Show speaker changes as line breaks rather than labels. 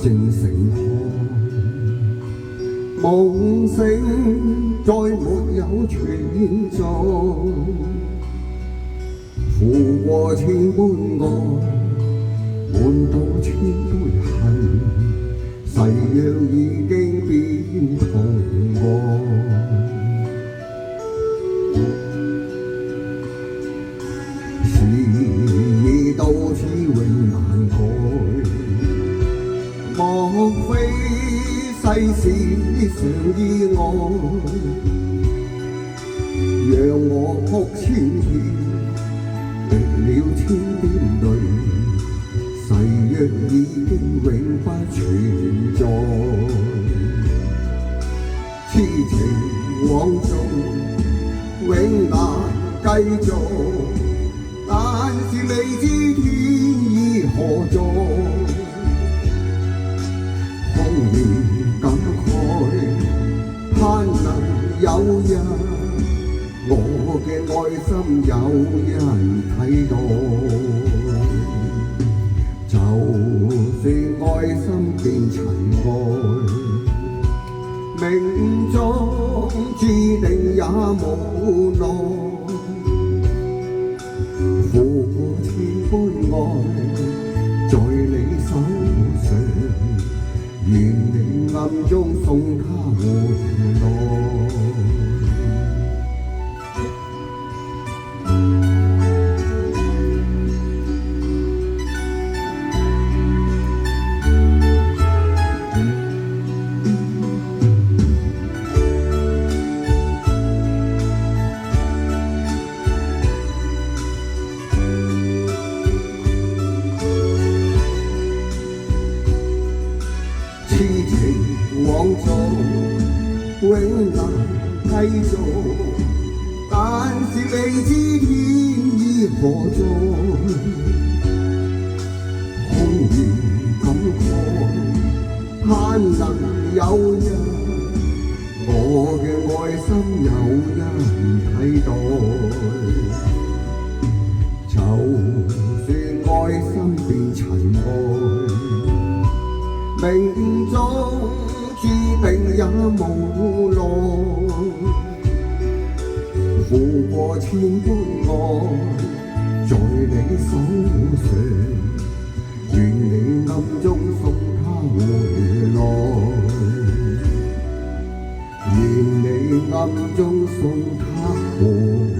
正盛開，夢醒再沒有存在，負過千般愛，換到千般恨，誓約已經變同愛。事已到此永難改，莫非世事常意外，讓我哭千遍，滴了千點淚，誓約已經永不存在。痴情枉縱永難繼續，但是未知天意何在，空言感慨，盼能有日我嘅愛心有人睇到，就算愛心變塵埃，命中注定也無奈。負過千般愛，在你手上，願你暗中送他回來。痴情枉縱永難繼續，但是未知天意何在，空言感慨，盼能有日我嘅愛心有人睇待，就算愛心變塵埃，命中注定也無奈，負過千般愛，在你手上，願你暗中送他回來，願你暗中送他回來。